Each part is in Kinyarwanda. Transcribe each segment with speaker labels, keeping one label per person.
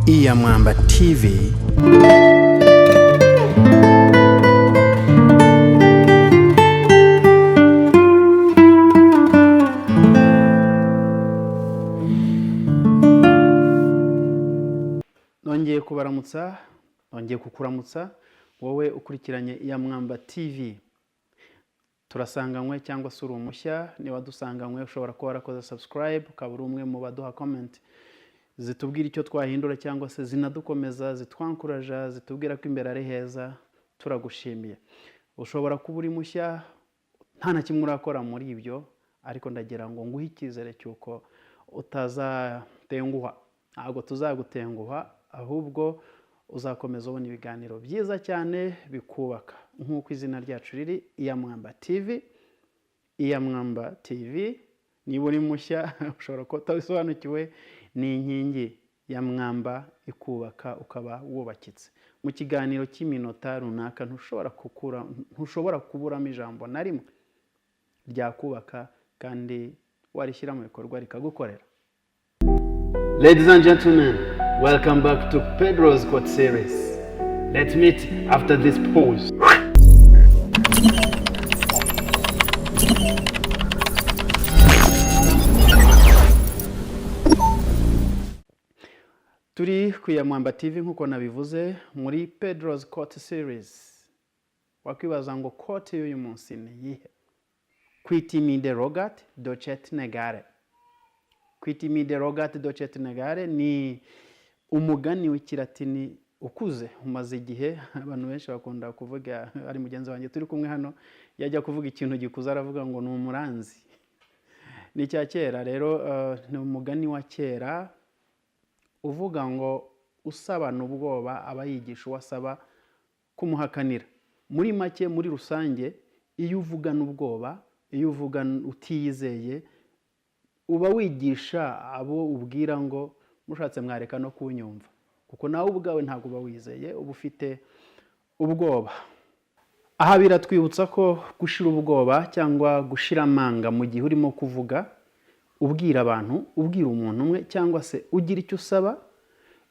Speaker 1: Iyamwamba TV. Nongeye kubaramutsa, nongeye kukuramutsa wowe ukurikiranye Iyamwamba TV. Turasanganywe cyangwa se uri umushya, niba dusanganywe ushobora kuba warakoze subscribe, ukaba uri umwe mu baduha comment zitubwira icyo twahindura cyangwa se zinadukomeza, zitwankuraja, zitubwira ko imbere ari heza. Turagushimiye. Ushobora kuba uri mushya nta na kimwe urakora muri ibyo, ariko ndagira ngo nguhe icyizere cy'uko utazatenguha. Ntabwo tuzagutenguha, ahubwo uzakomeza ubona ibiganiro byiza cyane bikubaka, nk'uko izina ryacu riri, Iyamwamba TV. Iyamwamba TV, niba uri mushya ushobora kuba utabisobanukiwe, ni inkingi ya mwamba ikubaka ukaba wubakitse. Mu kiganiro cy'iminota runaka ntushobora kuburamo ijambo na rimwe ryakubaka kandi warishyira mu bikorwa rikagukorera. Ladies and gentlemen, welcome back to Pedro's Quote Series. Let's meet after this pause. Turi ku Iyamwamba TV nk'uko nabivuze muri Pedro's Quote Series. Wakwibaza ngo quote y'uyu munsi ni iyihe? Quitimide rogat docet negare. Quitimide rogat docet negare ni umugani w'ikilatini ukuze, umaze igihe. Abantu benshi bakunda kuvuga, ari mugenzi wanjye turi kumwe hano, yajya kuvuga ikintu gikuze aravuga ngo ni umuranzi. Ni cya kera rero, ni umugani wa kera uvuga ngo usabana ubwoba aba yigisha uwasaba kumuhakanira. Muri make, muri rusange, iyo uvugana ubwoba, iyo uvugana utiyizeye, uba wigisha abo ubwira ngo mushatse mwareka no kunyumva, kuko nawe ubwawe ntabwo uba wizeye, uba ufite ubwoba. Aha biratwibutsa ko gushira ubwoba cyangwa gushira amanga mu gihe urimo kuvuga, ubwira abantu, ubwira umuntu umwe cyangwa se ugira icyo usaba,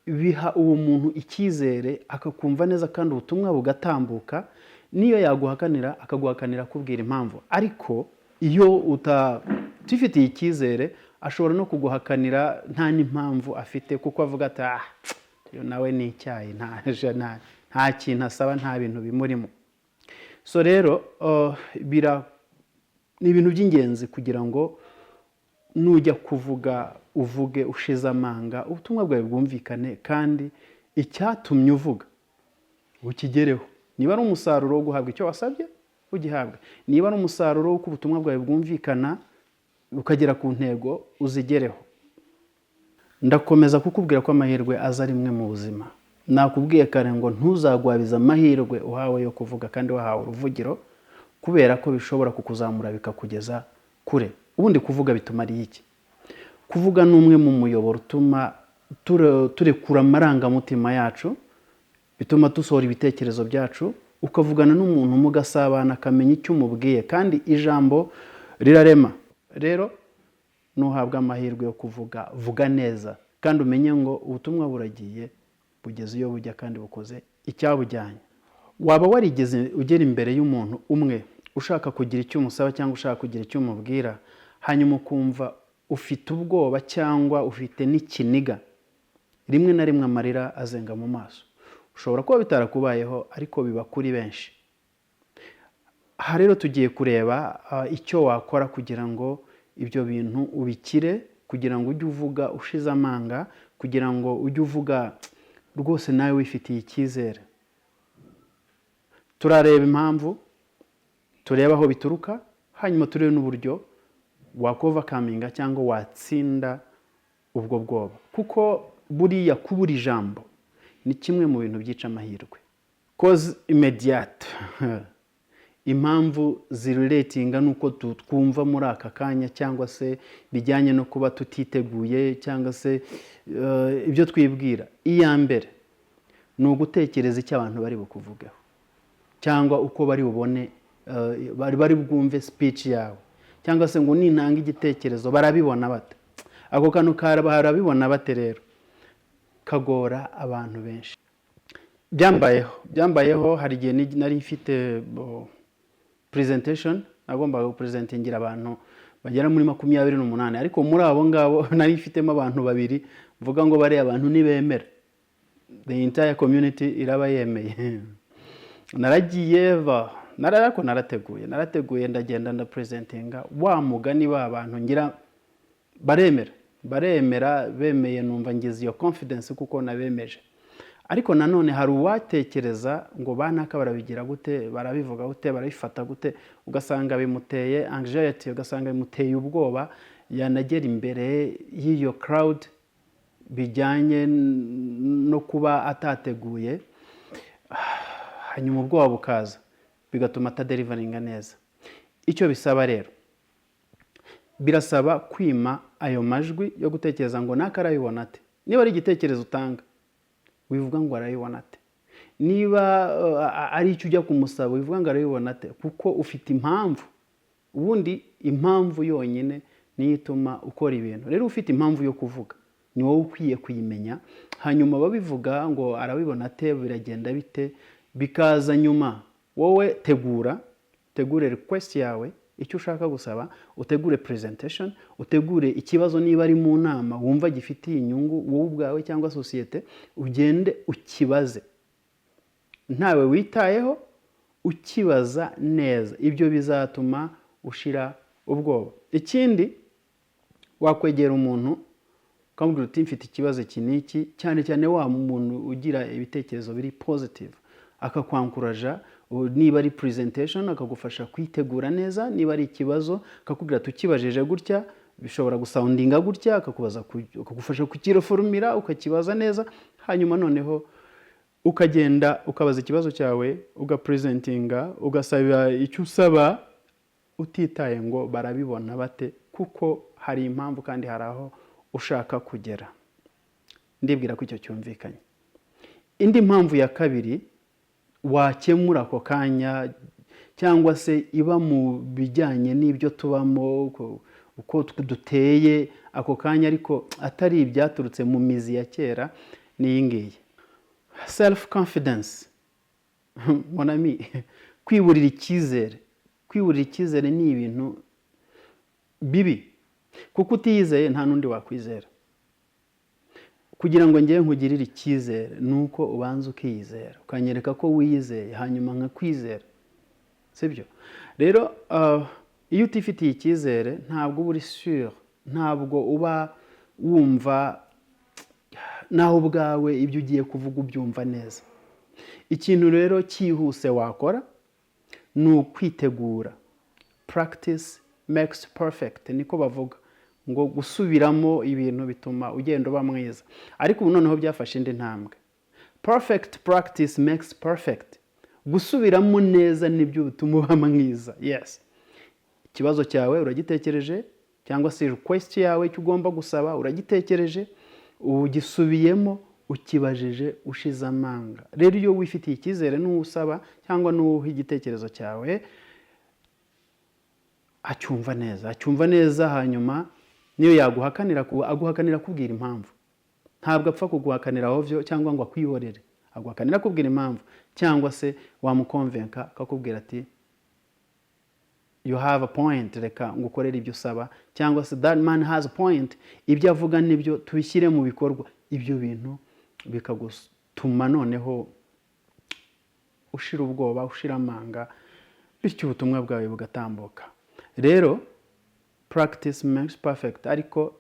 Speaker 1: biha uwo muntu icyizere akakumva neza kandi ubutumwa bugatambuka. Niyo yaguhakanira akaguhakanira kubwira impamvu, ariko iyo utifitiye icyizere ashobora no kuguhakanira nta n'impamvu afite, kuko avuga ati yo nawe ni icyayi, nta kintu asaba, nta bintu bimurimo. So rero ni ibintu by'ingenzi kugira ngo nujya kuvuga uvuge ushize amanga, ubutumwa bwawe bwumvikane kandi icyatumye uvuga ukigereho. Niba ari umusaruro wo guhabwa icyo wasabye, ugihabwa. Niba ari umusaruro w'uko ubutumwa bwawe bwumvikana ukagera ku ntego, uzigereho. Ndakomeza kukubwira ko amahirwe aza rimwe mu buzima. Nakubwiye kare ngo ntuzagwabiza amahirwe uhawe yo kuvuga kandi wahawe uruvugiro, kubera ko bishobora kukuzamura bikakugeza kure. Ubundi kuvuga bituma ari iki? Kuvuga ni umwe mu muyoboro utuma turekura amarangamutima yacu, bituma dusohora ibitekerezo byacu, ukavugana n'umuntu mugasabana akamenya icyo umubwiye, kandi ijambo rirarema. Rero nuhabwa amahirwe yo kuvuga, vuga neza kandi umenye ngo ubutumwa buragiye, bugeze iyo bujya kandi bukoze icyabujyanye. Waba warigeze ugera imbere y'umuntu umwe ushaka kugira icyo umusaba cyangwa ushaka kugira icyo umubwira, hanyuma ukumva ufite ubwoba cyangwa ufite n'ikiniga, rimwe na rimwe amarira azenga mu maso? Ushobora kuba bitarakubayeho, ariko biba kuri benshi. Aha rero tugiye kureba icyo wakora kugira ngo ibyo bintu ubikire, kugira ngo ujye uvuga ushize amanga, kugira ngo ujye uvuga rwose nawe wifitiye icyizere. Turareba impamvu, tureba aho bituruka, hanyuma turebe n'uburyo wakovercominga cyangwa watsinda ubwo bwoba, kuko buriya kubura ijambo ni kimwe mu bintu byica amahirwe. Cause immediate, impamvu zirelatinga nuko twumva muri aka kanya, cyangwa se bijyanye no kuba tutiteguye, cyangwa se ibyo twibwira. Iya mbere ni ugutekereza icyo abantu bari bukuvugeho, cyangwa uko bari bubone, bari bwumve speech yawe, cyangwa se ngo nintanga igitekerezo barabibona bate. ako kantu barabibona bate rero kagora abantu benshi. Byambayeho hari igihe nari mfite presentation nagombaga gupresentingira abantu bagera muri 28 ariko muri abo ngabo nari mfitemo abantu babiri mvuga ngo bari abantu nibemera, the entire community iraba yemeye. Naragiye narateguye ndagenda ndapresentinga wa mugani w'abantu ngira baremera bemeye, numva ngize iyo confidence kuko nabemeje. Ariko nanone hari uwatekereza ngo banaka barabigira gute, barabivuga gute, barabifata gute, ugasanga bimuteye anxiety, ugasanga bimuteye ubwoba, yanagera imbere y'iyo crowd bijyanye no kuba atateguye, hanyuma ubwoba bukaza bigatuma ataderivaringa neza. Icyo bisaba rero, birasaba kwima ayo majwi yo gutekereza ngo naka arabibona ate. Niba ari igitekerezo utanga wivuga ngo arabibona ate, niba ari icyo ujya kumusaba wivuga ngo arabibona ate, kuko ufite impamvu. Ubundi impamvu yonyine niyo ituma ukora ibintu. Rero ufite impamvu yo kuvuga ni wowe ukwiye kuyimenya, hanyuma babivuga ngo arabibona ate, biragenda bite, bikaza nyuma. Wowe tegure request yawe, icyo ushaka gusaba, utegure presentation, utegure ikibazo niba ari mu nama wumva gifitiye inyungu wowe ubwawe cyangwa societe, ugende ukibaze ntawe witayeho, ukibaza neza. Ibyo bizatuma ushira ubwoba. Ikindi, wakwegera umuntu ukamubwira uti mfite ikibazo kiniki, cyane cyane wa muntu ugira ibitekerezo biri positive, akakwankuraja. Niba ari presentation akagufasha kwitegura neza, niba ari ikibazo akakubwira tukibajije gutya bishobora gusoundinga gutya, akagufasha kukireformira ukakibaza neza, hanyuma noneho ukagenda ukabaza ikibazo cyawe, ugapresentinga, ugasaba icyo usaba, utitaye ngo barabibona bate, kuko hari impamvu kandi hari aho ushaka kugera. Ndibwira ko icyo cyumvikanye. Indi mpamvu ya kabiri wakemura ako kanya, cyangwa se iba mu bijyanye n'ibyo tubamo, uko duteye ako kanya ariko atari ibyaturutse mu mizi ya kera, ni iyi ngiyi: self confidence. Mon ami, kwiburira icyizere. Kwiburira icyizere ni ibintu bibi, kuko utiyizeye nta n'undi wakwizera. Kugira ngo ngiye nkugirire icyizere nuko ubanza ukiyizera, ukanyereka ko wiyizeye, hanyuma nkakwizera, sibyo? Rero iyo utifitiye icyizere ntabwo uba uri sure, ntabwo uba wumva naho ubwawe ibyo ugiye kuvuga ubyumva neza. Ikintu rero cyihuse wakora ni ukwitegura. Practice makes perfect, niko bavuga ngo gusubiramo ibintu bituma ugenda uba mwiza. Ariko ubu noneho byafashe indi ntambwe. Perfect practice makes perfect. Gusubiramo neza nibyo bituma uba mwiza. Yes. Ikibazo cyawe uragitekereje, cyangwa se request yawe icyo ugomba gusaba uragitekereje, ugisubiyemo, ukibajije ushize amanga. Rero iyo wifitiye icyizere n'usaba cyangwa n'uha igitekerezo cyawe, acyumva neza, hanyuma niyo yaguhakanira aguhakanira kubwira impamvu. Ntabwo apfa kuguhakanira ovyo cyangwa ngo akwihorere, aguhakanira kubwira impamvu, cyangwa se wamukonvenka akakubwira ati you have a point, reka ngukorera ibyo usaba, cyangwa se that man has a point, ibyo avuga nibyo tubishyire mu bikorwa. Ibyo bintu bikagutuma noneho ushira ubwoba, ushira amanga, bityo ubutumwa bwawe bugatambuka. Rero practice makes perfect, ariko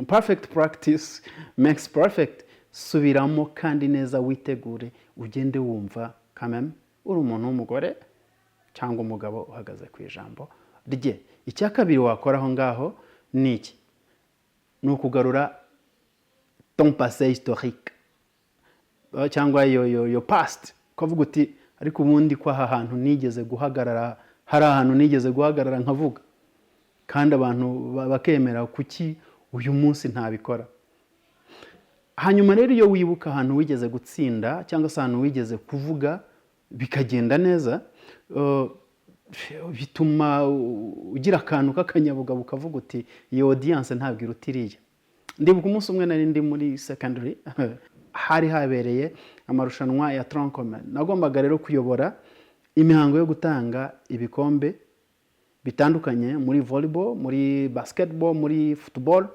Speaker 1: perfect practice makes perfect. Subiramo kandi neza, witegure, ugende wumva kameme uri umuntu w'umugore cyangwa umugabo uhagaze ku ijambo rye. Icya kabiri wakora aho ngaho ni iki? Ni ukugarura ton passé historique, cyangwa yo past, ukavuga uti ariko ubundi ko aha hantu nigeze guhagarara, hari ahantu nigeze guhagarara nkavuga, kandi abantu bakemera, kuki uyu munsi ntabikora? Hanyuma rero iyo wibuka ahantu wigeze gutsinda cyangwa se ahantu wigeze kuvuga bikagenda neza, bituma ugira akantu k'akanyabugabo ukavuga uti iyi audience ntabwo irutiriye. ndibuka umunsi umwe nari ndi muri secondary hari habereye amarushanwa ya tronc commun. Nagombaga rero kuyobora imihango yo gutanga ibikombe bitandukanye muri volleyball, muri basketball, muri football.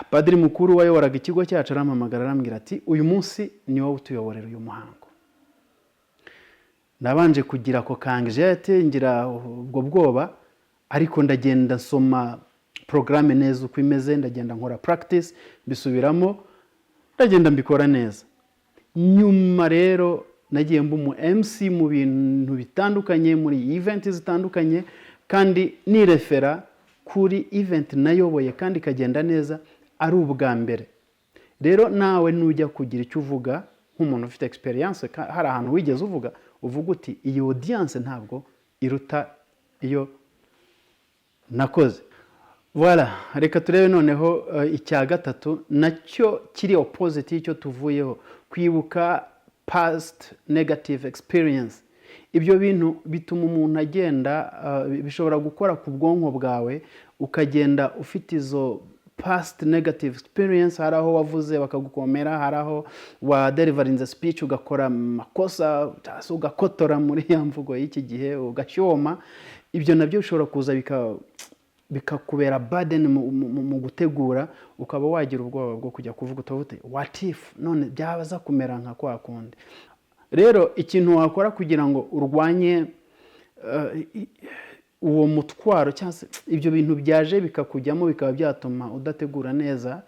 Speaker 1: Padiri mukuru wayoboraga ikigo cyacu arampamagara arambwira ati uyu munsi ni wowe utuyoborera uyu muhango. Nabanje kugira ko kangjete ngira ubwo bwoba, ariko ndagenda nsoma programme neza uko imeze, ndagenda nkora practice bisubiramo, ndagenda mbikora neza. Nyuma rero nagiye mba umu MC mu bintu bitandukanye, muri event zitandukanye, kandi ni refera kuri event nayoboye kandi kagenda neza ari ubwa mbere. Rero nawe nujya kugira icyo uvuga nk'umuntu ufite experience, hari ahantu wigeze uvuga uti iyi audience ntabwo iruta iyo nakoze. Voilà, reka turebe noneho icya gatatu nacyo kiri opposite y'icyo tuvuyeho, kwibuka past negative experience. Ibyo bintu bituma umuntu agenda, bishobora gukora ku bwonko bwawe, ukagenda ufite izo past negative experience. Hari aho wavuze bakagukomera, hari aho wa deliverinze speech ugakora makosa, ugakotora muri ya mvugo y'iki gihe ugashyoma. Ibyo nabyo bishobora kuza bikakubera burden mu gutegura, ukaba wagira ubwoba bwo kujya kuvuga uti what if none byabaza kumera nka kwa kundi. Rero ikintu wakora kugira ngo urwanye uwo mutwaro cyangwa ibyo bintu byaje bikakujyamo bikaba byatuma udategura neza,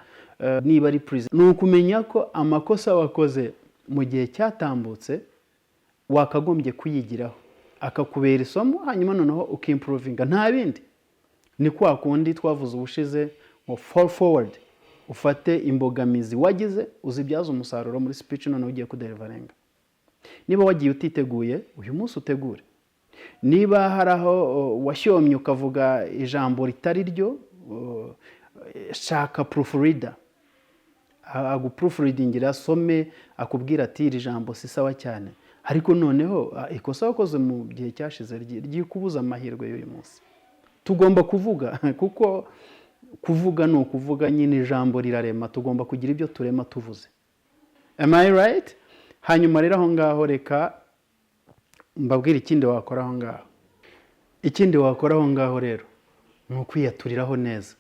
Speaker 1: niba ari prison, ni ukumenya ko amakosa wakoze mu gihe cyatambutse wakagombye kuyigiraho, akakubera isomo, hanyuma noneho ukimprovinga. Nta bindi, ni kwa kundi twavuze ubushize ngo fall forward, ufate imbogamizi wagize uzibyaza umusaruro muri speech noneho ugiye kudeliverenga. Niba wagiye utiteguye, uyu munsi utegure. Niba hari aho washyomye ukavuga ijambo ritari ryo, shaka proofreader aguproofreadingira, asome akubwira ati iri jambo si sawa cyane, ariko noneho ikosa wakoze mu gihe cyashize ryikubuza amahirwe y'uyu munsi. Tugomba kuvuga, kuko kuvuga ni ukuvuga nyine, ijambo rirarema, tugomba kugira ibyo turema tuvuze. Am I right? Hanyuma rero aho ngaho reka mbabwira ikindi wakora aho ngaho. Ikindi wakora aho ngaho rero ni ukwiyaturiraho neza,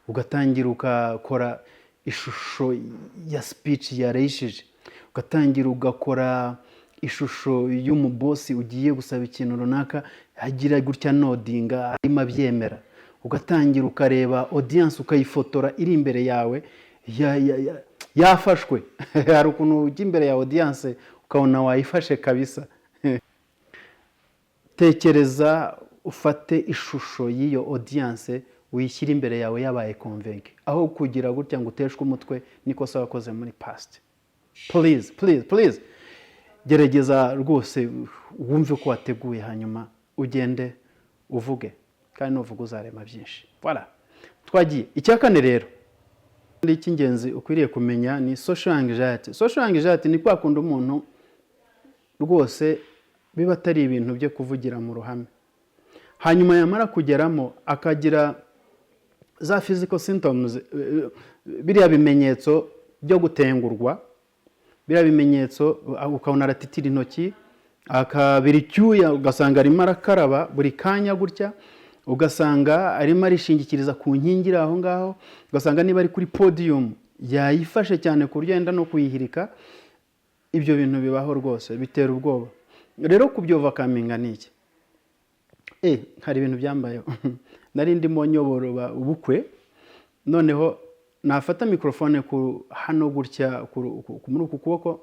Speaker 1: ugatangira ugakora ishusho ya speech yareshije, ugatangira ugakora ishusho y'umubosi ugiye gusaba ikintu runaka, agira gutya nodinga arimo abyemera, ugatangira ukareba audience ukayifotora iri imbere yawe yafashwe. Hari ukuntu ujya imbere ya audience ukabona wayifashe kabisa. Tekereza ufate ishusho y'iyo audience uyishyira imbere yawe yabaye convince, aho kugira gutya ngo uteshwe umutwe nikosa wakoze muri past. Please gerageza rwose wumve ko wateguye, hanyuma ugende uvuge, kandi nuvuga uzarema byinshi. Voilà, twagiye. Icya kane rero icy'ingenzi ukwiriye kumenya ni social anxiety. Social anxiety ni kwa kundi umuntu rwose biba atari ibintu byo kuvugira mu ruhame, hanyuma yamara kugeramo akagira za physical symptoms, biriya bimenyetso byo gutengurwa, biriya bimenyetso ukabona aratitira intoki, akabira icyuya, ugasanga arimo arakaraba buri kanya gutya, ugasanga arimo arishingikiriza ku nkingi aho ngaho, ugasanga niba ari kuri podium yayifashe cyane ku buryo yenda no kuyihirika. Ibyo bintu bibaho rwose, bitera ubwoba. Rero kubyovakaminga ni iki? Hari ibintu byambayeho. Nari ndimo nyobora ubukwe, noneho nafata microphone hano gutya muri uku kuboko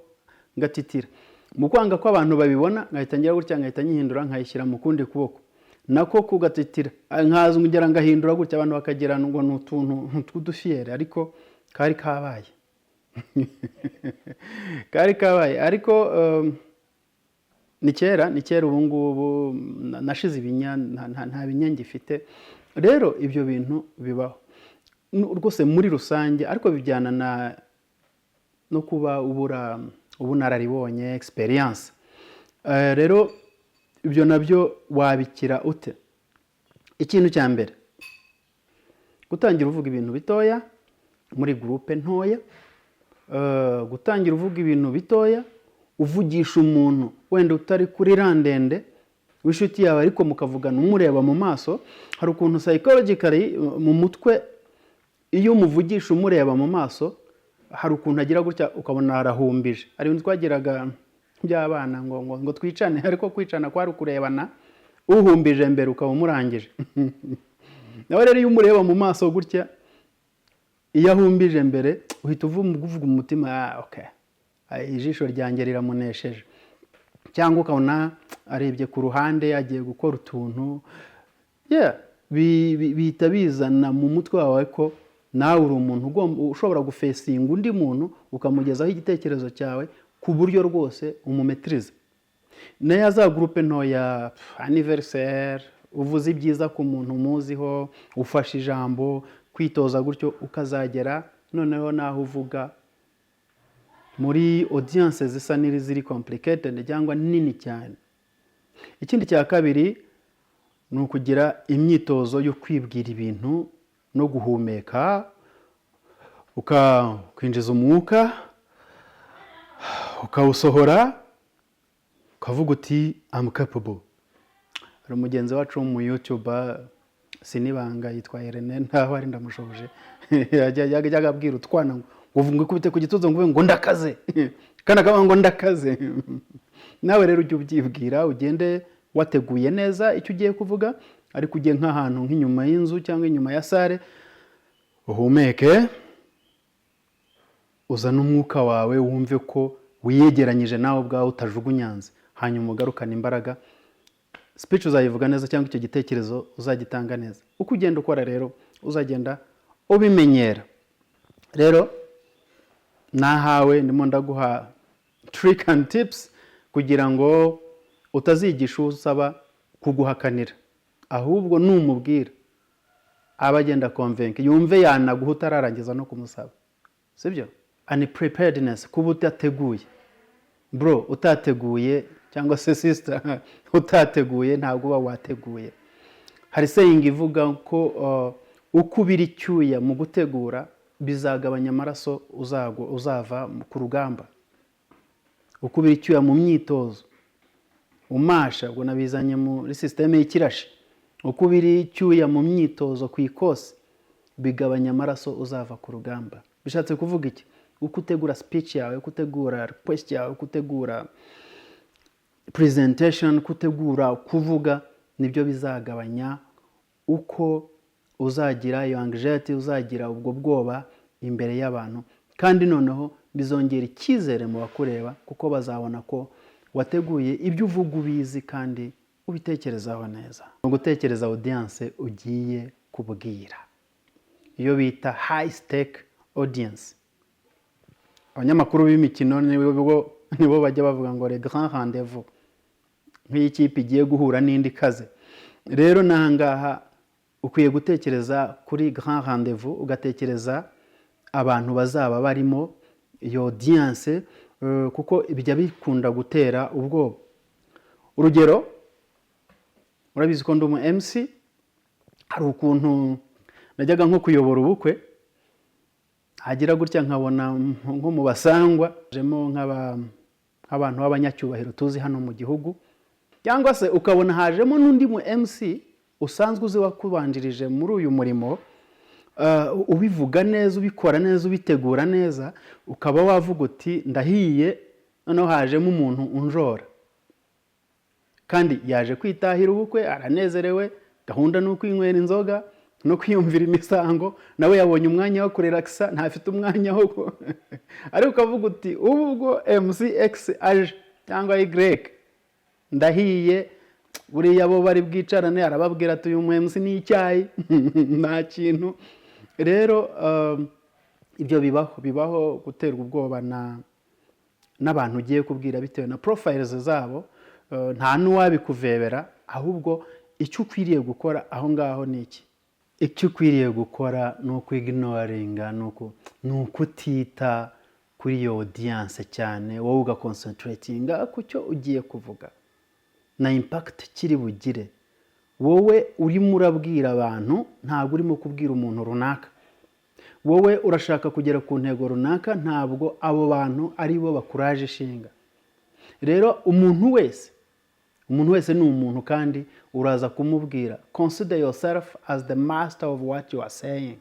Speaker 1: ngatitira. Mu kwanga ko abantu babibona ngahita ngira gutya, ngahita nyihindura nkayishyira mu kundi kuboko, nako kugatitira, nkaza ngera ngahindura gutya, abantu bakagira ngo ni utuntu tw'udufiyere, ariko kari kabaye. Kari kabaye, ariko ni kera ubu ngubu nashize ibinya, nta binya ngifite. Rero ibyo bintu bibaho rwose muri rusange, ariko bijyana no kuba ubunararibonye, experience. Rero ibyo nabyo wabikira ute? Ikintu cya mbere, gutangira uvuga ibintu bitoya, muri groupe ntoya, gutangira uvuga ibintu bitoya, uvugisha umuntu wenda utari kuri randende w'inshuti yawe ariko mukavugana umureba mu maso. Hari ukuntu psychologically mu mutwe iyo umuvugisha umureba mu maso hari ukuntu agira gutya ukabona arahumbije. Ari ibintu twagiraga by'abana ngo twicane, ariko kwicana kwari kurebana uhumbije mbere ukaba umurangije. Nawe rero iyo umureba mu maso gutya, iyo ahumbije mbere uhita uvuga umutima okay, ijisho ryanjye riramunesheje. Cyangwa ukabona arebye ku ruhande yagiye gukora utuntu, bihita bizana mu mutwe wawe ko nawe uri umuntu ushobora gufesinga undi muntu ukamugezaho igitekerezo cyawe ku buryo rwose umumetrize. Nayo za groupe ntoya, anniversaire, uvuze ibyiza ku muntu umuziho, ufashe ijambo, kwitoza gutyo ukazagera noneho naho uvuga muri audience zisa ziri complicated cyangwa nini cyane. Ikindi cya kabiri ni ukugira imyitozo yo kwibwira ibintu no guhumeka, ukinjiza umwuka ukawusohora, ukavuga uti I'm capable. Hari umugenzi wacu mu YouTuber sinibanga yitwa Irene, ntaho ari ndamushoboje, yajyaga abwira utwana ngo ukubite ku gituza ngo ndakaze, kana kaba ngo ndakaze. Nawe rero ujye ubyibwira, ugende wateguye neza icyo ugiye kuvuga, ariko ugiye nk'ahantu nk'inyuma y'inzu cyangwa inyuma ya sare, uhumeke, uzana umwuka wawe, wumve ko wiyegeranyije nawe ubwawe utajugunyanze, hanyuma ugarukana imbaraga. Speech uzayivuga neza cyangwa icyo gitekerezo uzagitanga neza. Uko ugenda ukora rero uzagenda ubimenyera. Rero nahawe ndimo ndaguha trick and tips kugira ngo utazigisha usaba kuguhakanira, ahubwo numubwira abagenda convince yumve yanaguha utararangiza no kumusaba. Sibyo? Unpreparedness, kuba utateguye. Bro, utateguye cyangwa se sister utateguye ntabwo uba wateguye. Hari saying ivuga ko ukubira icyuya mu gutegura bizagabanya amaraso uzava ku rugamba. Ukubira icyuya mu myitozo umasha, ubwo nabizanye muri systeme y'ikirashi. Ukubira icyuya mu myitozo ku ikosi bigabanya amaraso uzava ku rugamba. Bishatse kuvuga iki? Uko utegura speech yawe, uko utegura request yawe, uko utegura presentation, kutegura kuvuga, nibyo bizagabanya uko uzagira iyo anxiety, uzagira ubwo bwoba imbere y'abantu, kandi noneho bizongera icyizere mu bakureba kuko bazabona ko wateguye ibyo uvuga ubizi kandi ubitekerezaho neza. Gutekereza audience ugiye kubwira, iyo bita high stake audience. Abanyamakuru b'imikino nibo bajya bavuga ngo le grand rendez-vous, nk'ikipe igiye guhura n'indi kaze. Rero nahangaha ukwiye gutekereza kuri grand rendez-vous, ugatekereza abantu bazaba barimo iyo audience, kuko ibijya bikunda gutera ubwoba. Urugero, urabizi ko ndi umu MC, hari ukuntu najyaga nko kuyobora ubukwe, hagira gutya nkabona nko mu basangwa jemo nk'abantu b'abanyacyubahiro tuzi hano mu gihugu, cyangwa se ukabona hajemo n'undi mu MC usanzwe uzi wakubanjirije muri uyu murimo, ubivuga neza, ubikora neza, ubitegura neza, ukaba wavuga uti ndahiye, noneho hajemo umuntu unjora kandi yaje kwitahira ubukwe, aranezerewe, gahunda no kwinywera inzoga no kwiyumvira imisango, nawe yabonye umwanya wo kurelaxa, ntafite umwanya wo ariko ukavuga uti ubwo MCX aje cyangwa Y ndahiye, buriya bo bari bwicarane arababwira ati uyu MC ni icyayi nta kintu. Rero ibyo bibaho guterwa ubwoba n'abantu ugiye kubwira bitewe na profiles zabo, nta n'uwabikuvebera, ahubwo icyo ukwiriye gukora aho ngaho ni iki? Icyo ukwiriye gukora ni ukwignoringa, ni ukutita kuri iyo audience cyane, wowe ugaconcentratinga ku cyo ugiye kuvuga na impact kiri bugire. Wowe urimo urabwira abantu, ntabwo urimo kubwira umuntu runaka. wowe urashaka kugera ku ntego runaka, ntabwo abo bantu ari bo bakuraje ishinga. Rero umuntu wese ni umuntu, kandi uraza kumubwira consider yourself as the master of what you are saying.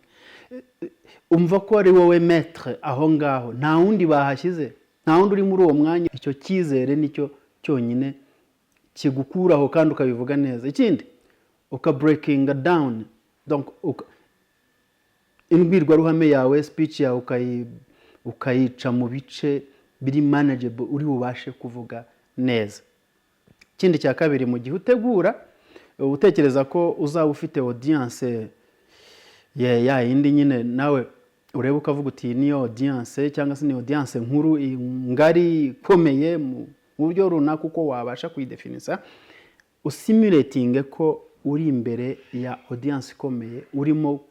Speaker 1: Umva ko ari wowe maître aho ngaho, nta wundi bahashyize, nta wundi uri muri uwo mwanya. Icyo cyizere nicyo cyonyine kigukuraho kandi ukabivuga neza. Ikindi breaking down, donc imbwirwaruhame yawe, speech yawe ukayica mu bice biri manageable, uri bubashe kuvuga neza. Ikindi cya kabiri, mu gihe utegura, utekereza ko uzaba ufite audience ya yindi nyine nawe ureba ukavuga uti niyo audience cyangwa se ni audience nkuru ngari ikomeye mu buryo runaka, uko wabasha kuyidefinisa, usimulating ko uri imbere ya audience ikomeye, urimo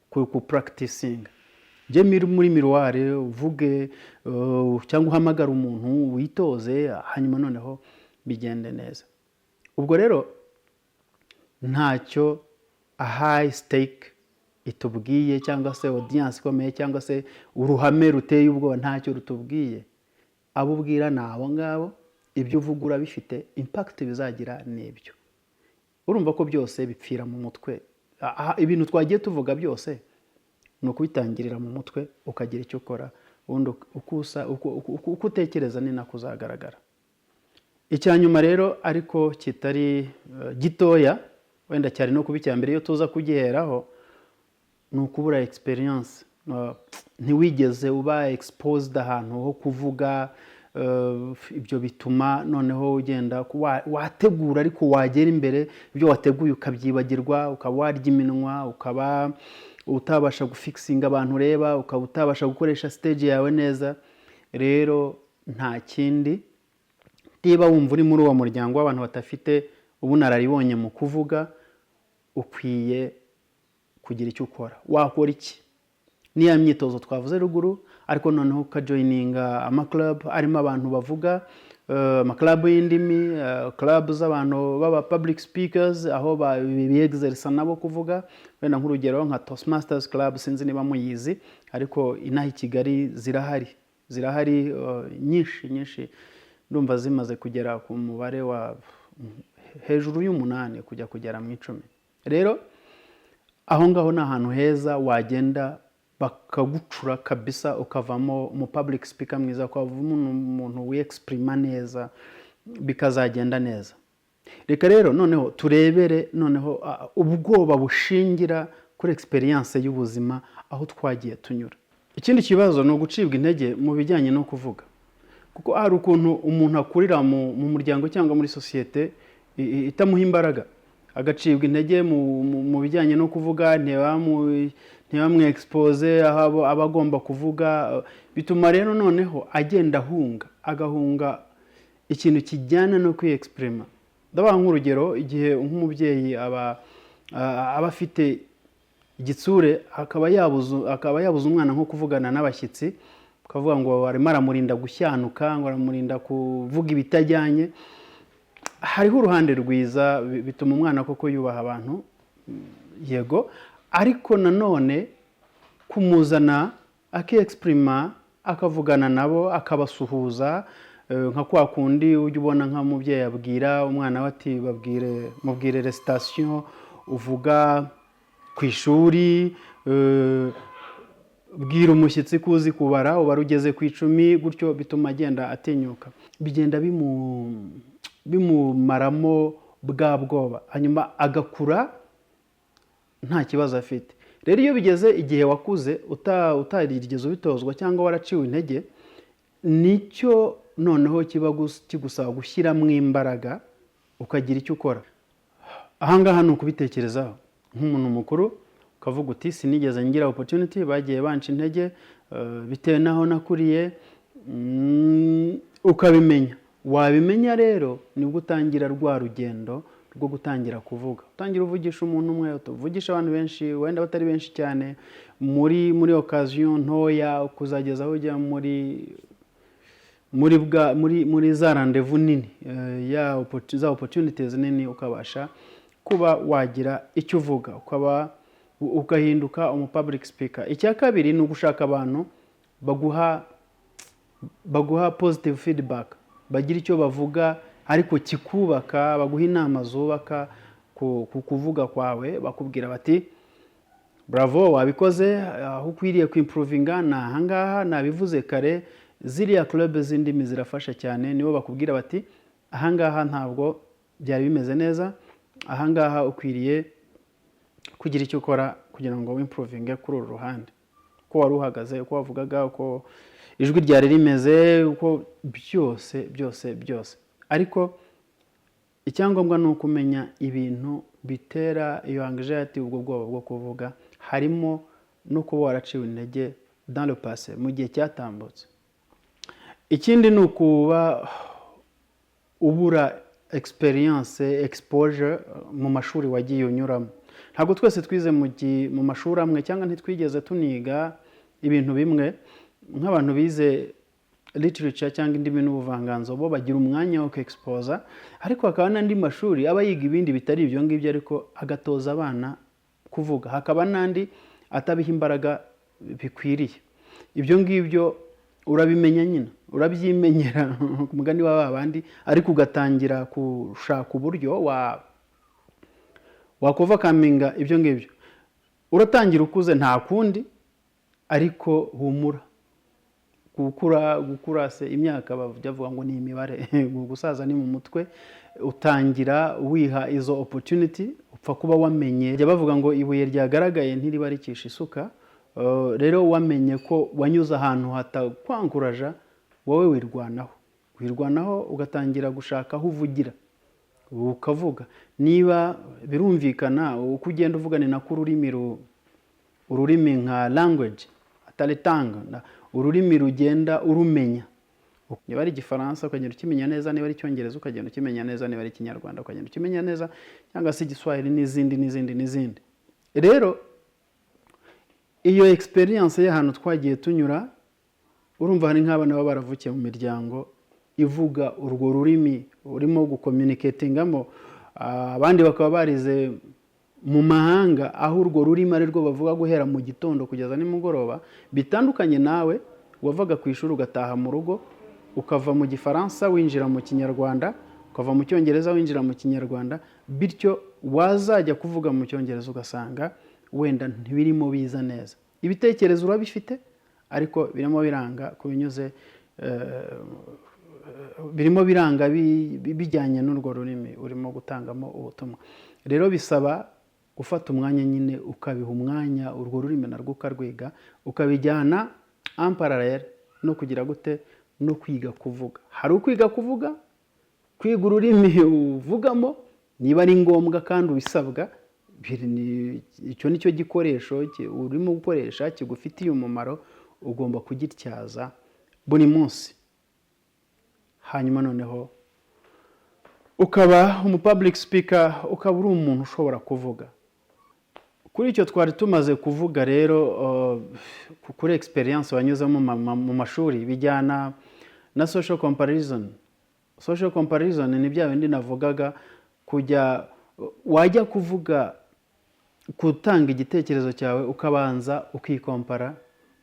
Speaker 1: ku practicing. Je muri miroir uvuge cyangwa uhamagara umuntu witoze, hanyuma noneho bigende neza. Ubwo rero ntacyo a high stake itubwiye, cyangwa se audience ikomeye, cyangwa se uruhame ruteye ubwoba, ntacyo rutubwiye. Abo ubwira ni abo ngabo, ibyo uvugura bifite impact bizagira n'ibyo. Urumva ko byose bipfira mu mutwe. Ibintu twagiye tuvuga byose no kubitangirira mu mutwe, ukagira icyo ukora, ubundi uko utekereza ni nako uzagaragara. Icyanyuma rero ariko kitari gitoya, wenda cyari no kuba icyambere iyo tuza kugiheraho, ni ukubura experience. Ntiwigeze uba exposed ahantu ho kuvuga, ibyo bituma noneho ugenda wategura, ariko wagera imbere ibyo wateguye ukabyibagirwa, ukaba warya iminwa, ukaba utabasha gufixinga abantu ureba, ukaba utabasha gukoresha stage yawe neza. Rero nta kindi, niba wumva uri muri uwo muryango w'abantu batafite ubunararibonye mu kuvuga, ukwiye kugira icyo ukora. Wakora iki? Niya myitozo twavuze ruguru, ariko noneho ukajoininga amaclub arimo abantu bavuga, amaclub y'indimi, club z'abantu baba public speakers, aho biexerisa nabo kuvuga. Wenda nk'urugero nka Toastmasters Club, sinzi niba muyizi, ariko inaha i Kigali zirahari nyinshi. Ndumva zimaze kugera ku mubare wa hejuru y'8 kugera mu 10. Rero aho ngaho ni ahantu heza wagenda bakagucura kabisa, ukavamo mu public speaker mwiza, ukavamo umuntu we-exprima neza, bikazagenda neza. Reka rero noneho turebere noneho ubwoba bushingira kuri experience y'ubuzima, aho twagiye tunyura. Ikindi kibazo ni ugucibwa intege mu bijyanye no kuvuga, kuko hari ukuntu umuntu akurira mu muryango cyangwa muri societe itamuha imbaraga, agacibwa intege mu bijyanye no kuvuga, ntibamwe expose aho abagomba kuvuga. Bituma rero noneho agenda agahunga ikintu kijyana no kwi-exprima. Ndabaha nk'urugero, igihe nk'umubyeyi aba afite igitsure, akaba yabuze umwana nko kuvugana n'abashyitsi, ukavuga ngo arimo aramurinda gushyanuka, ngo aramurinda kuvuga ibitajyanye. Hariho uruhande rwiza, bituma umwana koko yubaha abantu, yego, ariko nanone kumuzana aki-exprima, akavugana nabo, akabasuhuza, nka kwa kundi ujya ubona nka mubyeyi abwira umwana we ati mubwire recitation, uvuga ku ishuri, bwira umushyitsi kuzi kubara, ubara ugeze ku 10, gutyo bituma agenda atinyuka. Bigenda bimumaramo bwa bwoba, hanyuma agakura nta kibazo afite. Rero iyo bigeze igihe wakuze utarigeze ubitozwa cyangwa waraciwe intege, nicyo noneho kiba kigusaba gushyiramo imbaraga, ukagira icyo ukora. Ahangaha ni ukubitekerezaho nk'umuntu mukuru, ukavuga uti sinigeze ngira opportunity, bagiye banca intege, bitewe naho nakuriye, ukabimenya. Wabimenya rero nibwo utangira rwa rugendo rwo gutangira kuvuga. Utangira uvugisha umuntu umwe, uvugisha abantu benshi, wenda batari benshi cyane, muri occasion ntoya, kuzageza aho ujya muri za rendezvous nini, za opportunities nini, ukabasha kuba wagira icyo uvuga, ukaba ukahinduka public speaker. Icya kabiri ni ugushaka abantu baguha positive feedback, bagira icyo bavuga ariko kikubaka, baguha inama zubaka ku kuvuga kwawe, bakubwira bati bravo wabikoze, aho ukwiriye kwimprovinga na ahangaha nabivuze kare. Ziriya club z'indimi zirafasha cyane, nibo bakubwira bati ahangaha ntabwo byari bimeze neza, ahangaha ukwiriye kugira icyo ukora kugira ngo wimprovinge kuri uru ruhande, uko wari uhagaze, uko wavugaga, uko ijwi ryari rimeze, uko byose. Ariko icyangombwa ni ukumenya ibintu bitera iyo anxiety, ubwo bwoba bwo kuvuga, harimo no kuba waraciwe intege dans le passé, mu gihe cyatambutse. Ikindi ni ukuba ubura experience, exposure mu mashuri wagiye unyuramo. Ntabwo twese twize mu mashuri amwe, cyangwa ntitwigeze tuniga ibintu bimwe. Nk'abantu bize literature cyangwa indimi n'ubuvanganzo, bo bagira umwanya wo kwexposa, ariko hakaba n'andi mashuri aba yiga ibindi bitari ibyo ngibyo ariko agatoza abana kuvuga. Hakaba n'andi atabiha imbaraga bikwiriye. Ibyo ngibyo urabimenya nyine, urabyimenyera ku mugani wa babandi, ariko ugatangira gushaka uburyo wakovaminga ibyo ngibyo. Uratangira ukuze nta kundi, ariko humura. Gukura se imyaka bavuga ngo ni imibare, gusaza ni mu mutwe. Utangira wiha izo opportunity, upfa kuba wamenye. Bavuga ngo ibuye ryagaragaye ntiriba rikisha isuka. Rero wamenye ko wanyuze ahantu hatakwankuraja, wowe wirwanaho ugatangira gushaka aho uvugira, ukavuga. Niba birumvikana uko ugenda uvugana na ururimi nka language ataletanga, ururimi rugenda urumenya. Niba ari Igifaransa ukagenda ukimenya neza, niba ari Icyongereza ukagenda ukimenya neza, niba ari Ikinyarwanda ukagenda ukimenya neza, cyangwa se Igiswahili n'izindi. Rero iyo experience y'ahantu twagiye tunyura, urumva hari nk'abana baba baravukiye mu miryango ivuga urwo rurimi urimo gucommunicatingamo, abandi bakaba barize mu mahanga aho urwo rurimi ari rwo bavuga guhera mu gitondo kugeza nimugoroba, bitandukanye nawe wavaga ku ishuri ugataha mu rugo, ukava mu Gifaransa winjira mu Kinyarwanda, ukava mu Cyongereza winjira mu Kinyarwanda, bityo wazajya kuvuga mu Cyongereza ugasanga wenda ntibirimo biza neza. Ibitekerezo urabifite, ariko birimo biranga kubinyuze birimo biranga bijyanye n'urwo rurimi urimo gutangamo ubutumwa. Rero bisaba gufata umwanya nyine, ukabiha umwanya urwo rurimi narwo ukarwiga, ukabijyana en parallel no kugira gute, no kwiga kuvuga. Hari ukwiga kuvuga, kwiga ururimi uvugamo niba ari ngombwa kandi ubisabwa. Icyo nicyo gikoresho urimo gukoresha kigufitiye umumaro, ugomba kugityaza buri munsi. Hanyuma noneho ukaba public speaker, ukaba uri umuntu ushobora kuvuga. Kuri icyo twari tumaze kuvuga rero, kuri experience wanyuzemo mu mashuri, bijyana na social comparison. Social comparison ni bya bindi navugaga, wajya kuvuga, gutanga igitekerezo cyawe ukabanza ukikompara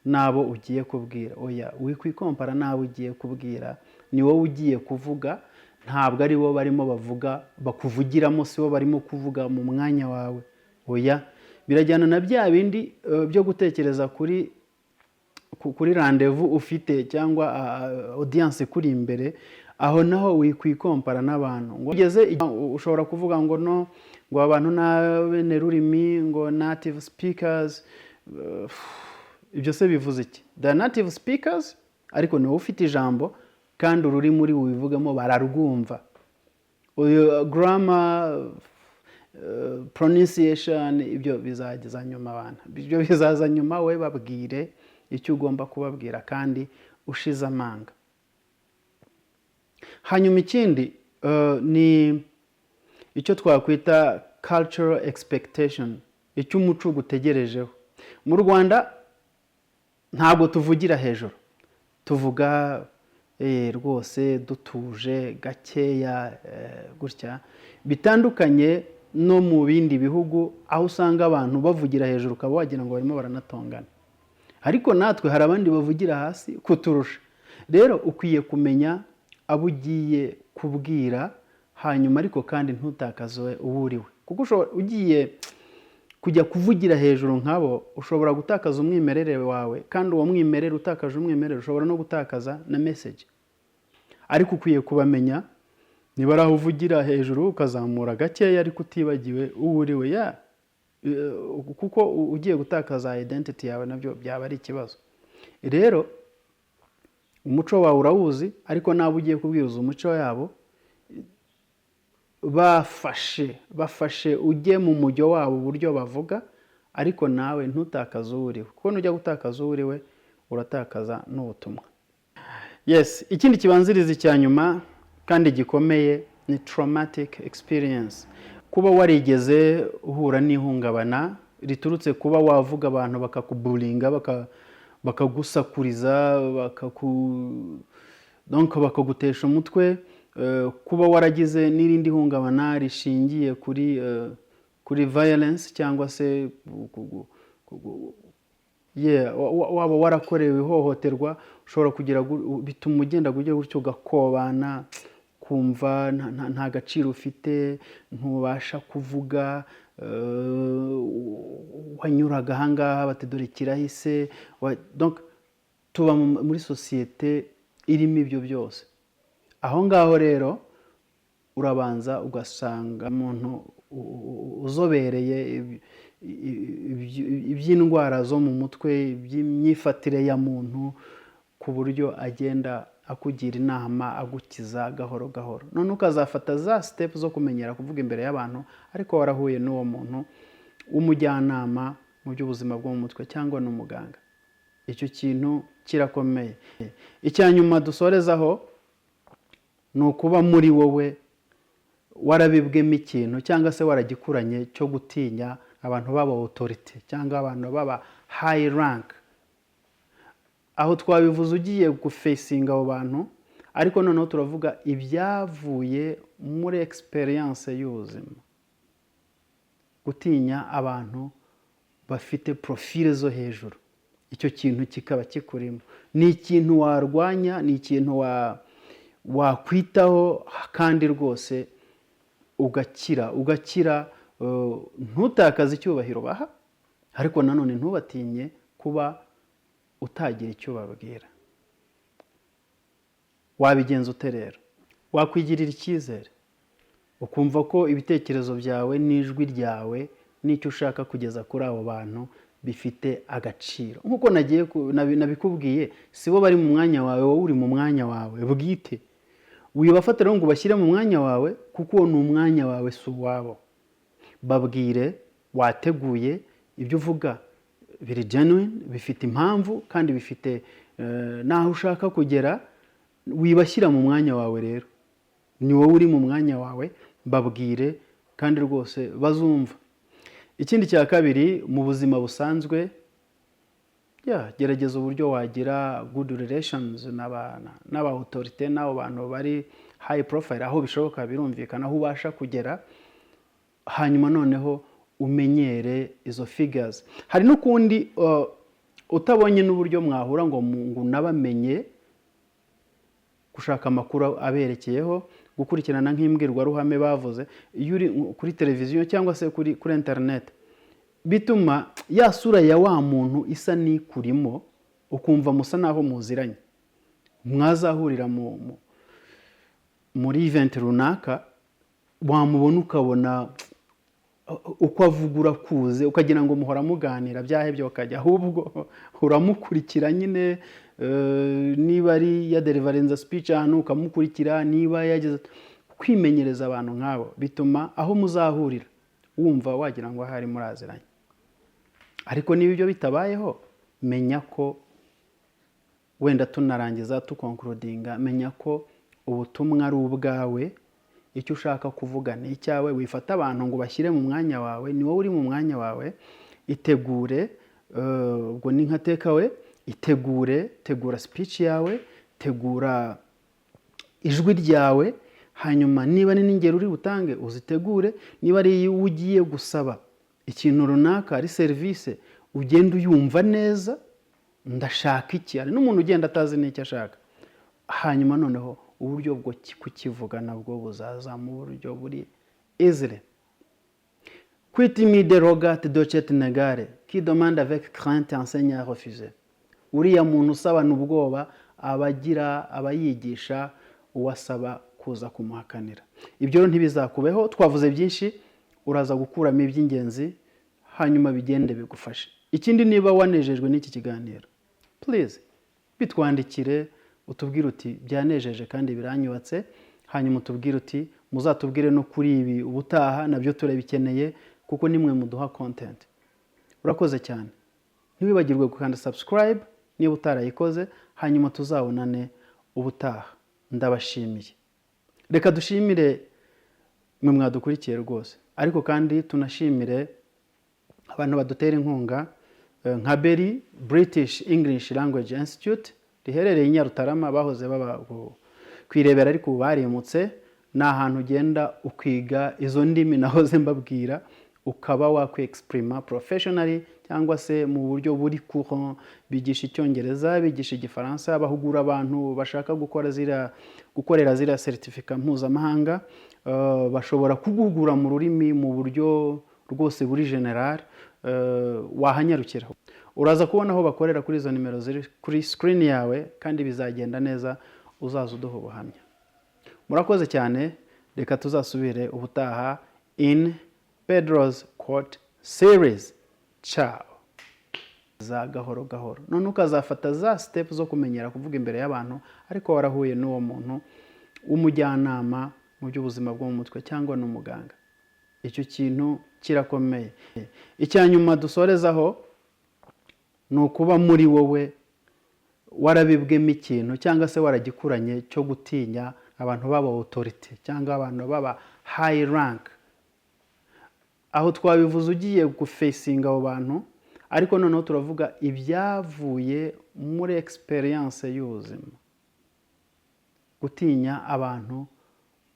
Speaker 1: nabo ugiye kubwira. Oya, wikwikompara nabo ugiye kubwira, ni wowe ugiye kuvuga, ntabwo ari bo barimo bavuga bakuvugiramo, si bo barimo kuvuga mu mwanya wawe. Oya, birajyana na bya bindi byo gutekereza kuri rendezvous ufite, cyangwa audience kuri imbere. Aho naho wikwikompara n'abantu. Ngo ugeze ushobora kuvuga ngo no, ngo abantu n'abene rurimi, ngo native speakers. Ibyo se bivuze iki? The native speakers, ariko ni wowe ufite ijambo kandi ururimi uri buvugamo bararwumva. Grammar, pronunciation, ibyo bizageza nyuma abana. Ibyo bizaza nyuma, we babwire icyo ugomba kubabwira kandi ushize amanga. Hanyuma ikindi ni icyo twakwita cultural expectation, icyo umuco gutegerejeho. Mu Rwanda ntabwo tuvugira hejuru, tuvuga rwose dutuje gakeya gutya, bitandukanye no mu bindi bihugu aho usanga abantu bavugira hejuru ukaba wagira ngo barimo baranatongana, ariko natwe hari abandi bavugira hasi kuturusha. Rero ukwiye kumenya abo ugiye kubwira, hanyuma ariko kandi ntutakaze uwo uriwe, kuko ugiye kujya kuvugira hejuru nkabo ushobora gutakaza umwimerere wawe, kandi uwo mwimerere utakaje umwimerere ushobora no gutakaza na message. Ariko ukwiye kubamenya, niba ari aho uvugira hejuru ukazamura gakeya ariko utibagiwe uwo uriwe, kuko ugiye gutakaza identity yawe nabyo byaba ari ikibazo. Rero umuco wawe urawuzi, ariko nabo ugiye kubwiriza umuco yabo, bafashe ujye mu mujyo wabo uburyo bavuga, ariko nawe ntutakaze uwo uriwe, kuko nujya gutakaza uwo uriwe uratakaza n'ubutumwa. Yes, ikindi kibanziriza icya nyuma kandi gikomeye ni traumatic experience. Kuba warigeze uhura n'ihungabana riturutse kuba wavuga abantu bakakubulinga, bakagusakuriza, bakagutesha umutwe, kuba waragize n'irindi hungabana rishingiye kuri violence cyangwa se waba warakorewe ihohoterwa, ushobora kugira bituma ugenda gutyo ugakobana, kumva nta gaciro ufite, ntubasha kuvuga, wanyuraga ahangaha bati dore kirahise. Donc tuba muri sosiyete irimo ibyo byose. Aho ngaho rero urabanza ugasanga umuntu uzobereye iby'indwara zo mu mutwe, iby'imyifatire ya muntu, ku buryo agenda akugira inama, agukiza gahoro gahoro. None ukazafata za step zo kumenyera kuvuga imbere y'abantu, ariko warahuye n'uwo muntu w'umujyanama mu by'ubuzima bwo mu mutwe cyangwa n'umuganga. Icyo kintu kirakomeye. Icya nyuma dusorezaho ni ukuba muri wowe warabibwemo ikintu cyangwa se waragikuranye cyo gutinya abantu baba authority cyangwa abantu baba high rank. Aho twabivuze ugiye gufacinga abo bantu, ariko noneho turavuga ibyavuye muri experience y'ubuzima. Gutinya abantu bafite profile zo hejuru, icyo kintu kikaba kikurimo. Ni ikintu warwanya, ni ikintu wakwitaho, kandi rwose ugakira, ntutakaze icyubahiro baha, ariko nanone ntubatinye kuba utagira icyo babwira. Wabigenza ute rero? Wakwigirira icyizere, ukumva ko ibitekerezo byawe n'ijwi ryawe n'icyo ushaka kugeza kuri abo bantu bifite agaciro. Nkuko nabikubwiye, si bo bari mu mwanya wawe, wowe uri mu mwanya wawe bwite. Wibafatira ngo bashyire mu mwanya wawe, kuko uwo ni umwanya wawe, si uwabo. Babwire wateguye, ibyo uvuga biri genuine, bifite impamvu, kandi bifite naho ushaka kugera. Wibashyira mu mwanya wawe rero, ni wowe uri mu mwanya wawe, babwire kandi rwose bazumva. Ikindi cya kabiri, mu buzima busanzwe, gerageza uburyo wagira good relations n'aba autorité, n'abo bantu bari high profile, aho bishoboka birumvikana, aho ubasha kugera. Hanyuma noneho umenyere izo figures. Hari n'ukundi utabonye n'uburyo mwahura ngo nabamenye, gushaka amakuru aberekeyeho, gukurikirana nk'imbwirwaruhame bavuze, iyo uri kuri televiziyo cyangwa se kuri internet, bituma ya sura ya wa muntu isa n'ikurimo, ukumva musa naho muziranye. Mwazahurira muri event runaka, wamubona ukabona uko avugura kuze, ukagira ngo muhora muganira byahebye, ukajya ahubwo uramukurikira nyine. Niba ari ya deliverenza speech ahantu ukamukurikira, niba yageze. Kwimenyereza abantu nk'abo bituma aho muzahurira wumva wagira ngo hari muraziranye. Ariko niba ibyo bitabayeho, menya ko, wenda tunarangiza tukonkludinga, menya ko ubutumwa ari ubwawe, icyo ushaka kuvuga ni icyawe. Wifata abantu ngo bashyire mu mwanya wawe, ni wowe uri mu mwanya wawe. Itegure, ubwo ni nka tekawe, tegura speech yawe, tegura ijwi ryawe, hanyuma niba ni n'ingero uri butange uzitegure, niba ari iyo ugiye gusaba ikintu runaka ari serivisi ugenda uyumva neza, ndashaka iki, hari n'umuntu ugenda atazi n'icyo ashaka, hanyuma noneho uburyo bwo kukivuga nabwo buzaza mu buryo buri easily. Qui timide regarde docet negare, qui demande avec crainte enseigne à refuser. Uriya muntu usabana ubwoba abayigisha uwasaba kuza kumuhakanira. Ibyo rero ntibizakubeho, twavuze byinshi, uraza gukuramo iby'ingenzi hanyuma bigende bigufashe. Ikindi, niba wanejejwe n'iki kiganiro, please bitwandikire utubwire uti byanejeje kandi biranyubatse, hanyuma utubwire uti muzatubwire no kuri ibi ubutaha, nabyo turabikeneye kuko nimwe muduha content. Urakoze cyane, ntiwibagirwe gukanda subscribe niba utarayikoze, hanyuma tuzabonane ubutaha. Ndabashimiye. Reka dushimire mwe mwadukurikiye rwose, ariko kandi tunashimire abantu badutera inkunga nka Berry British English Language Institute riherereye i Nyarutarama, bahoze baba kwirebera ariko barimutse. Ni ahantu ugenda ukiga izo ndimi nahoze mbabwira, ukaba wakwiexprima professionally cyangwa se mu buryo buri courant. Bigisha Icyongereza, bigisha Igifaransa, bahugura abantu bashaka gukorera zira certificate mpuzamahanga, bashobora kuguhugura mu rurimi mu buryo rwose buri general. Wahanyarukira, uraza kubona aho bakorera kuri izo nimero ziri kuri screen yawe, kandi bizagenda neza, uzaza uduha ubuhamya. Murakoze cyane, reka tuzasubire ubutaha in Pedro's Quote Series. Ciao. Za gahoro gahoro, none ukazafata za step zo kumenyera kuvuga imbere y'abantu, ariko warahuye n'uwo muntu w'umujyanama mu by'ubuzima bwo mu mutwe cyangwa n'umuganga. Icyo kintu kirakomeye. Icyanyuma dusorezaho ni ukuba muri wowe warabibwemo ikintu cyangwa se waragikuranye cyo gutinya abantu baba authority cyangwa abantu baba high rank. Aho twabivuze ugiye gufacinga abo bantu, ariko noneho turavuga ibyavuye muri experience y'ubuzima. Gutinya abantu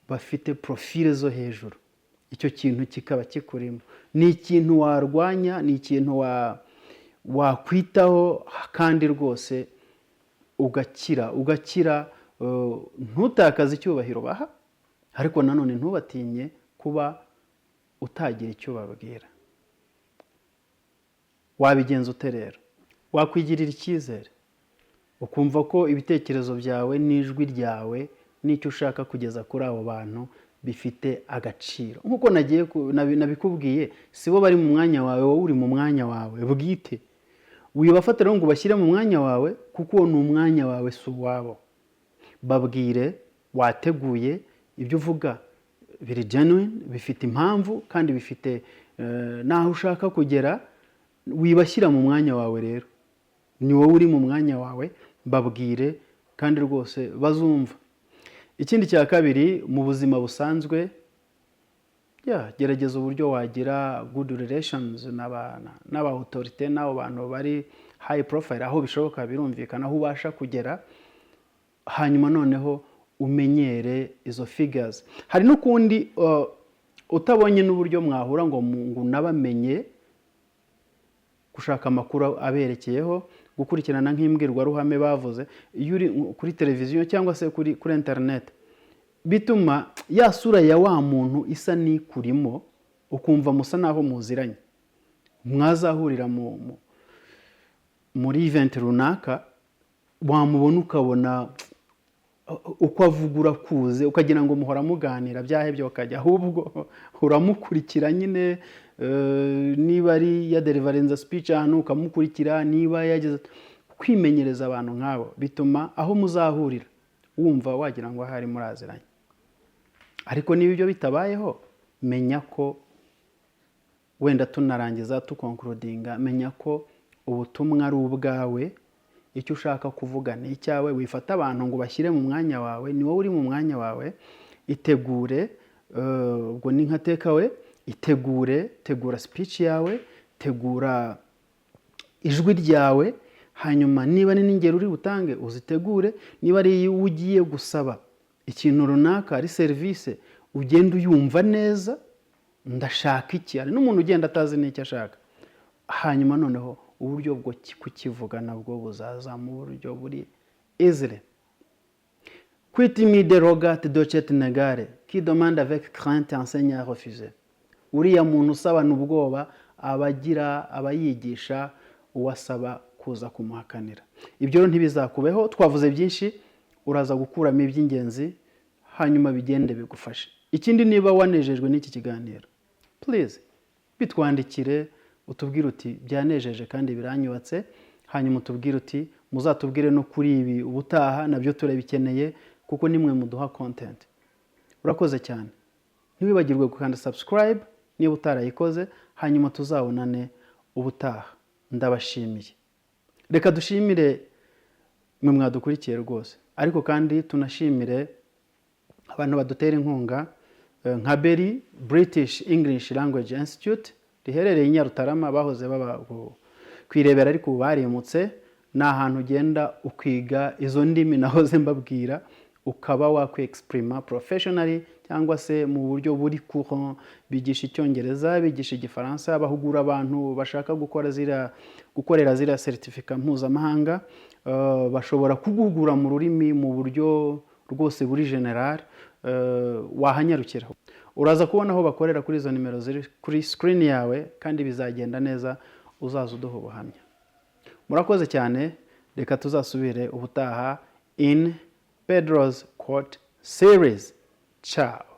Speaker 1: bafite profile zo hejuru, icyo kintu kikaba kikurimo. Ni ikintu warwanya, ni ikintu wakwitaho kandi rwose ugakira, ntutakaze icyubahiro baha, ariko nanone ntubatinye kuba utagira icyo babwira. Wabigenza ute rero? Wakwigirira icyizere, ukumva ko ibitekerezo byawe n'ijwi ryawe n'icyo ushaka kugeza kuri abo bantu bifite agaciro. Nkuko nabikubwiye, sibo bari mu mwanya wawe, wowe uri mu mwanya wawe bwite. Wibafata rero ngo bashyire mu mwanya wawe, kuko ni umwanya wawe, si uwabo. Babwire wateguye, ibyo uvuga biri genuine, bifite impamvu kandi bifite naho ushaka kugera. Wibashyira mu mwanya wawe rero, ni wowe uri mu mwanya wawe, babwire kandi rwose bazumva. Ikindi cya kabiri, mu buzima busanzwe, gerageza uburyo wagira good relations n'aba authority, n'abo bantu bari high profile, aho bishoboka birumvikana, aho ubasha kugera, hanyuma noneho umenyere izo figures. Hari n'ukundi utabonye n'uburyo mwahura ngo nabamenye, gushaka amakuru aberekeyeho, gukurikirana nk'imbwirwaruhame bavuze, iyo uri kuri televiziyo cyangwa se kuri internet, bituma ya sura ya wa muntu isa n'ikurimo, ukumva musa naho muziranye. Mwazahurira muri event runaka, wamubona ukabona uko avugura kuze, ukagira ngo muhora muganira byahebye bakajya, ahubwo uramukurikira nyine. Niba ari ya deliverenza speech ahantu ukamukurikira, niba yageze kwimenyereza abantu nk'abo, bituma aho muzahurira wumva wagira ngo hari muraziranye. Ariko niba ibyo bitabayeho, menya ko, wenda tunarangiza tukonkludinga, menya ko ubutumwa ari ubwawe, icyo ushaka kuvuga ni icyawe. Wifata abantu ngo bashyire mu mwanya wawe, ni wowe uri mu mwanya wawe. Itegure, ubwo ni nka takeaway. Tegura speech yawe, tegura ijwi ryawe, hanyuma niba ni n'ingero uri butange uzitegure. Niba ari ugiye gusaba ikintu runaka ari serivisi ugenda uyumva neza, ndashaka iki, hari n'umuntu ugenda atazi n'icyo ashaka, hanyuma noneho uburyo bwo kukivuga nabwo buzaza mu buryo buri easily. Qui timide regarde docet negare, qui demande avec crainte enseigne à refuser. Uriya muntu usabana ubwoba abayigisha uwasaba kuza kumuhakanira. Ibyo ntibizakubeho, twavuze byinshi, uraza gukuramo iby'ingenzi hanyuma bigende bigufashe. Ikindi, niba wanejejwe n'iki kiganiro, please bitwandikire utubwire uti byanejeje kandi biranyubatse, hanyuma utubwire uti muzatubwire no kuri ibi ubutaha, nabyo turabikeneye kuko nimwe muduha content. Urakoze cyane, ntiwibagirwe gukanda subscribe niba utarayikoze, hanyuma tuzabonane ubutaha. Ndabashimiye. Reka dushimire mwe mwadukurikiye rwose, ariko kandi tunashimire abantu badutera inkunga nka Berry British English Language Institute riherereye i Nyarutarama, bahoze baba kwirebera ariko barimutse. Ni ahantu ugenda ukiga izo ndimi nahoze mbabwira, ukaba wakwiexprima professionally cyangwa se mu buryo buri courant. Bigisha Icyongereza, bigisha Igifaransa, bahugura abantu bashaka gukorera zira certificate mpuzamahanga. Bashobora kuguhugura mu rurimi mu buryo rwose buri general. Wahanyarukira, uraza kubona aho bakorera kuri izo nimero ziri kuri screen yawe, kandi bizagenda neza, uzaza uduha ubuhamya. Murakoze cyane, reka tuzasubire ubutaha in Pedro's Quote Series. Ciao.